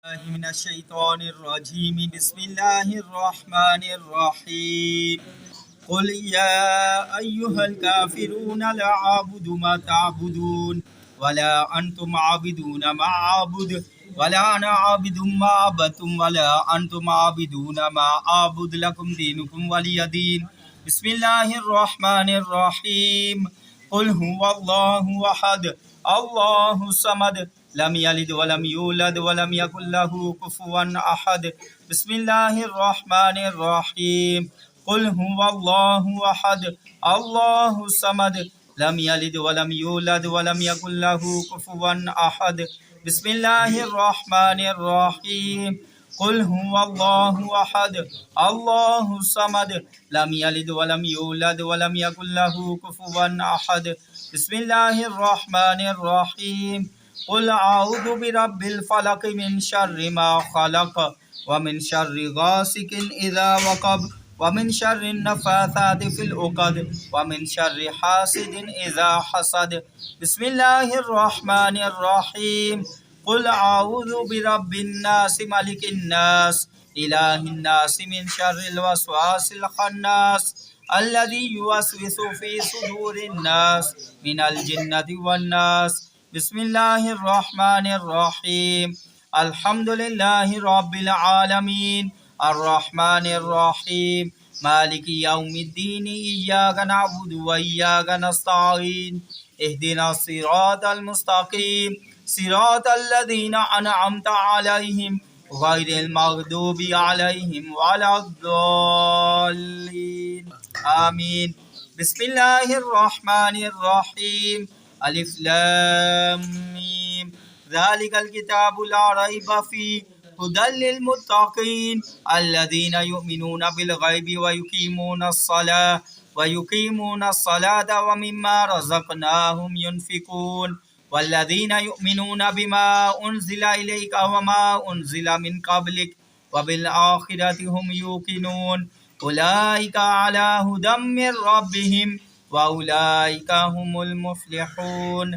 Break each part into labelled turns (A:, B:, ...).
A: من الشيطان الرجيم بسم الله الرحمن الرحيم قل يا أيها الكافرون لا أعبد ما تعبدون ولا أنتم عابدون ما أعبد ولا أنا عابد ما عبدتم ولا أنتم عابدون ما أعبد لكم دينكم ولي دين بسم الله الرحمن الرحيم قل هو الله أحد الله الصمد لم يلد ولم يولد ولم يكن له كفوا أحد بسم الله الرحمن الرحيم قل هو الله أحد الله الصمد لم يلد ولم يولد ولم يكن له كفوا أحد بسم الله الرحمن الرحيم قل هو الله أحد الله الصمد لم يلد ولم يولد ولم يكن له كفوا أحد بسم الله الرحمن الرحيم قل أعوذ برب الفلق من شر ما خلق ومن شر غاسق إذا وقب ومن شر النفاثات في العقد ومن شر حاسد إذا حسد بسم الله الرحمن الرحيم قل أعوذ برب الناس ملك الناس إله الناس من شر الوسواس الخناس الذي يوسوس في صدور الناس من الجنة والناس بسم الله الرحمن الرحيم الحمد لله رب العالمين الرحمن الرحيم مالك يوم الدين إياك نعبد وإياك نستعين اهدنا الصراط المستقيم صراط الذين أنعمت عليهم غير المغضوب عليهم ولا الضالين آمين بسم الله الرحمن الرحيم ألف لام ميم ذلك الكتاب لا ريب فيه هدى للمتقين الذين يؤمنون بالغيب ويقيمون الصلاة ومما رزقناهم ينفقون والذين يؤمنون بما أنزل إليك وما أنزل من قبلك وبالآخرة هم يوقنون أولئك على هدى من ربهم وأولئك هم المفلحون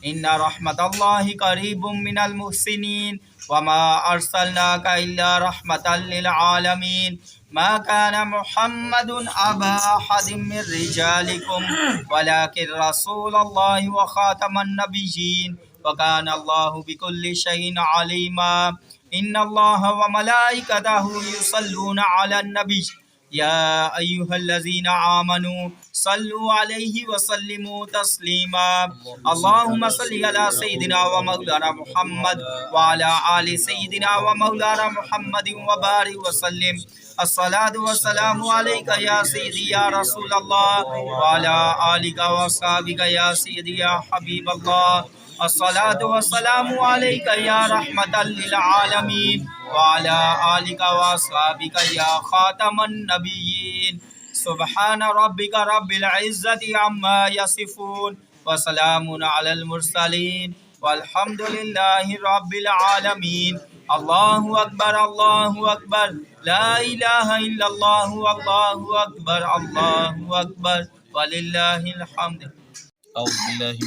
A: إن رحمة الله قريب من المحسنين وما أرسلناك إلا رحمة للعالمين ما كان محمد أبا أحد من رجالكم ولكن رسول الله وخاتم النبيين وكان الله بكل شيء عليما إن الله وملائكته يصلون على النبي يا أيها الذين آمنوا صلوا عليه وسلموا تسليما اللهم صل على سيدنا ومولانا محمد وعلى آل سيدنا ومولانا محمد وبارك وسلم الصلاة والسلام عليك يا سيدي يا رسول الله وعلى آلك وصحبك يا سيدي يا حبيب الله الصلاة والسلام عليك يا رحمة للعالمين وعلى آلك وصحبك يا خاتم النبيين سبحان ربك رب العزة عما يصفون وسلام على المرسلين والحمد لله رب العالمين الله أكبر الله أكبر لا إله إلا الله والله أكبر الله أكبر ولله الحمد
B: أعوذ بالله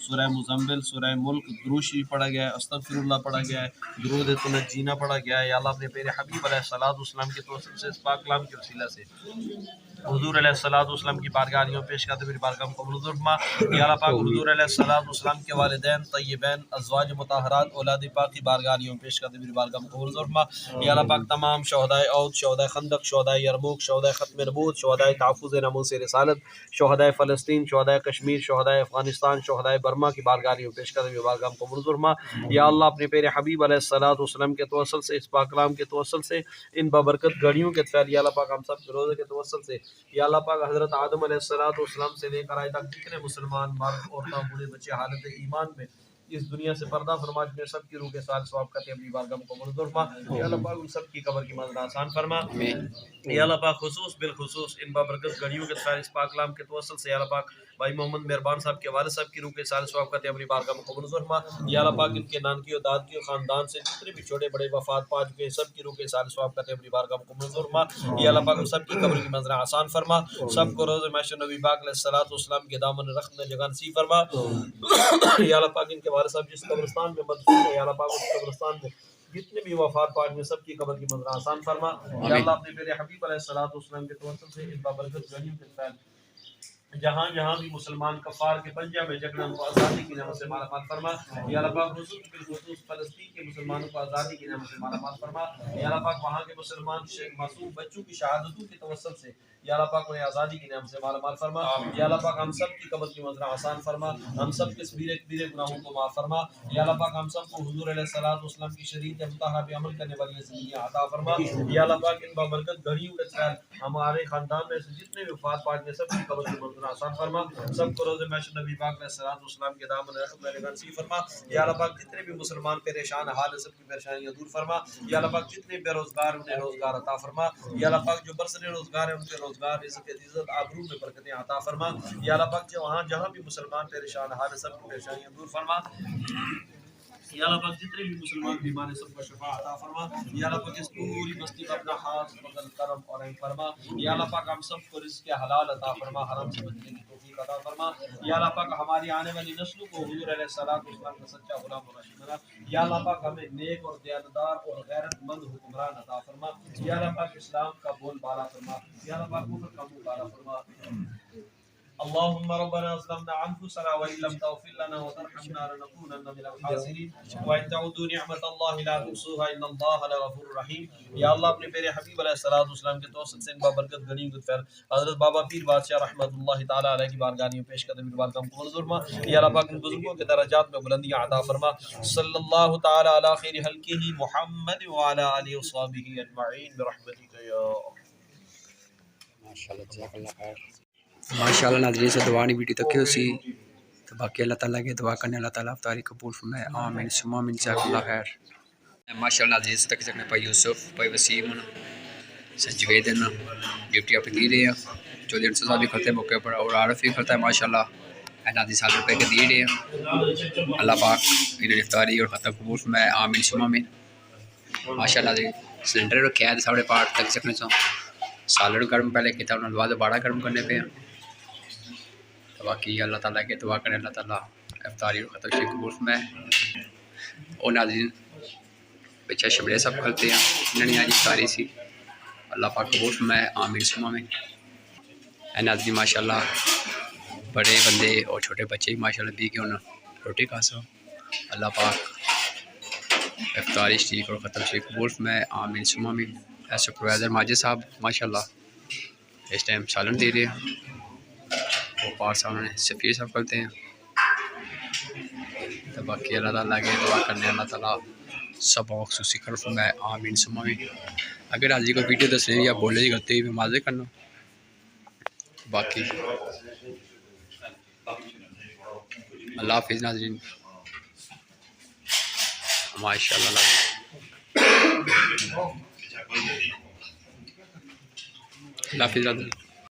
B: سورہ مزمل، سورہ ملک، درود شریف پڑھا گیا ہے، استغفراللہ پڑھا گیا ہے، درود تنجینا پڑھا گیا ہے۔ یا اللہ اپنے پیارے حبیب علیہ الصلوۃ والسلام کے توسل سے اس پاک کلام کے وسیلہ سے حضور علیہ الصلوۃ والسلام کی بارگاہوں پیش کرتے میری بارگاہ کو قبول فرما۔ یا اللہ پاک حضور علیہ الصلوۃ والسلام کے والدین طیبین، ازواج مطہرات، اولاد پاک کی بارگاہوں پیش کرتے میری بارگاہ کو قبول فرما۔ یا اللہ پاک تمام شہدائے احد، شہدائے خندق، شہدائے یرموک، شہدائے ختم نبوت، شہدائے تحفظ ناموس رسالت، شہدائے فلسطین، شہدائے کشمیر، شہدائے افغانستان، شہدائے برما کی بارگاہوں پیش کرتے میری بارگاہ کو قبول فرما۔ یا اللہ اپنے پیارے حبیب علیہ الصلوۃ والسلام کے توسل سے اس پاک کلام کے توسل سے ان بابرکت گھڑیوں کے فعل، یا اللہ پاک ہم سب کے روزے کے توسل سے، یا اللہ پاک حضرت آدم علیہ الصلوۃ والسلام سے لے کر آج تک جتنے مسلمان مرد، عورتیں، بوڑھے بچے حالت ایمان میں اس دنیا سے پردہ فرما، جن سب کی روح کے ساتھ ثواب کرتے اپنی بارگاہ کو قبول فرما۔ یا اللہ پاک ان سب کی قبر کی منزل آسان فرما۔ یا اللہ پاک خصوص بالخصوص ان بابرکت گھڑیوں کے ساتھ اس پاک کلام کے توسل سے، یا اللہ پاک بھائی محمد مہربان صاحب کے والد صاحب کی روح کے ساتھ ثواب کرتے اپنی بارگاہ میں قبول فرما۔ یا اللہ پاک ان کے نانکی اور دادکی اور خاندان سے جتنے بھی چھوٹے بڑے وفات پا چکے ہیں سب کی روح کے ساتھ ثواب کرتے اپنی بارگاہ میں قبول فرما۔ یا اللہ پاک ان سب کی قبر کی منزل آسان فرما، سب کو روز محشر نبی پاک علیہ الصلوۃ والسلام کے دامن رخت میں جگہ نصیب فرما۔ یا اللہ پاک ان کے والد صاحب جس قبرستان میں مدفون ہے، یا اللہ پاک اس قبرستان میں جتنے بھی وفات پا چکے سب کی قبر کی منزل آسان فرما۔ یا اللہ اپنے پیارے حبیب علیہ الصلوۃ والسلام کے توسل سے اس بابرکت گھڑیوں کے فعل جہاں جہاں بھی مسلمان کفار کے پنجہ میں جگڑے ان کو آزادی کی نعمت سے مالا مال فرما۔ یا اللہ پاک خصوص بالخصوص فلسطین کے مسلمانوں کو آزادی کی نعمت سے مالا مال فرما۔ یا اللہ پاک وہاں کے مسلمان معصوم بچوں کی شہادتوں کے توسل سے، یا اللہ پاک انہیں آزادی کی نعمت سے مالا مال فرما۔ یا اللہ پاک ہم سب کی قبر کی منزل آسان فرما، ہم سب کے کبیرے گناہوں کو معاف فرما۔ یا اللہ پاک ہم سب کو حضور علیہ الصلوۃ والسلام کی شریعت مطہرہ پہ عمل کرنے والی زندگی عطا فرما۔ یا اللہ پاک ان بابرکت گھڑیوں کے خیال ہمارے خاندان میں سے جتنے بھی وفات پا چکے سب کی قبر کی منزل آسان فرما، سب کو روز محشر نبی پاک علیہ الصلوۃ والسلام کے دامن رحمت میں جگہ نصیب فرما۔ یا اللہ پاک جتنے بھی مسلمان پریشان حال ہیں سب کی پریشانیاں دور فرما۔ یا اللہ پاک جتنے بے روزگار انہیں روزگار عطا فرما۔ یا اللہ پاک جو برسر روزگار ہیں ان کے روزگار، رزق، عزت، آبرو میں برکتیں عطا فرما۔ یا اللہ پاک جو وہاں جہاں بھی مسلمان پریشان حال ہیں سب کی پریشانیاں دور فرما۔ یا اللہ پاک جتنے بھی مسلمان بیمار ہیں سب کو شفا عطا فرما۔ یا اللہ پاک اس پوری بستی کا اپنا خاص فضل کرم اور رحم فرما۔ یا اللہ پاک ہم سب کو رزق حلال عطا فرما، حرام سے بچنے کی توفیق عطا فرما۔ یا اللہ پاک ہماری آنے والی نسلوں کو حضور علیہ الصلوۃ والسلام کا سچا غلام اور راشد بنا۔ یا اللہ پاک ہمیں نیک اور دیانتدار اور غیرت مند حکمران عطا فرما۔ یا اللہ پاک اسلام کا بول بالا فرما، یا اللہ پاک کفر کا منہ کالا فرما۔ اللهم ربنا ظلمنا انفسنا وان لم تغفر لنا وترحمنا لنكونن من الخاسرين وان تعودوا نعمت الله لا تحصوها ان الله لغفور رحيم۔ یا اللہ اپنے پیارے حبیب علیہ الصلوۃ والسلام کے توسل سے ان بابرکت گھڑیوں کے فعل حضرت بابا پیر بادشاہ رحمۃ اللہ تعالی علیہ کی بارگاہ میں پیش کرتے ہوئے بارگاہ کو قبول فرما۔ یا اللہ پاک ان بزرگوں کے درجات میں بلندیاں عطا فرما۔ صلی اللہ تعالی علی خیر خلقہ محمد وعلی آلہ وصحبہ اجمعین برحمتک یا
C: ماشاءاللہ جزاک اللہ خیر۔ ماشاءاللہ ناظرین سے دعا نہیں ویڈیو تک کی اسی تو باقی اللہ تعالیٰ کے دعا کرنے اللہ تعالیٰ افطاری قبول فرمائے آمین ثم آمین جزاک اللہ خیر۔ ماشاءاللہ ناظرین سے تک سکنے پائی یوسف پائی وسیم سنجوید ڈیوٹی آپ دی رہے ہیں، چودھری انصر صاحب بھی کرتے ہیں موقع پر اور عارف بھی کرتا ہے ماشاءاللہ ناظرین 7 روپے کے دیے رہے ہیں۔ اللہ پاک انہیں افطاری اور ختم قبول فرمائے آمین ثم آمین۔ ماشاءاللہ ناظرین سلنڈر رکھا ہے ساڑھے 5 تک سکنے سے سالن گرم پہلے کیا تھا انہوں نے بعد باڑا گرم کرنے پہ تو باقی اللہ تعالیٰ کے دعا کریں اللہ تعالیٰ افطاری اور ختم شیخ قبول فرمائے۔ اور ناظرین بچہ شبرے سب کرتے ہیں انہوں نے آج افطاری سی اللہ پاک قبول فرمائے آمین ثم آمین۔ اے ناظرین ماشاءاللہ بڑے بندے اور چھوٹے بچے ماشاءاللہ بھی کہ انہوں روٹی کھا سو اللہ پاک افطاری شیخ اور ختم شیخ قبول فرمائے آمین ثم آمین۔ سپروائزر ماجد صاحب ماشاءاللہ اس ٹائم سالن دے رہے ہیں، وہ پار صاحب نے سفیر صاحب کرتے ہیں تو باقی اللہ تعالیٰ کے دعا کرنے اللہ تعالیٰ سب خصوصی کر فرمائے آمین ثم آمین۔ اگر آج کو ویڈیو دسنے یا بولے جی کرتے ہوئے معذرت کرنا باقی اللہ حافظ ناظرین ماشاءاللہ اللہ حافظ۔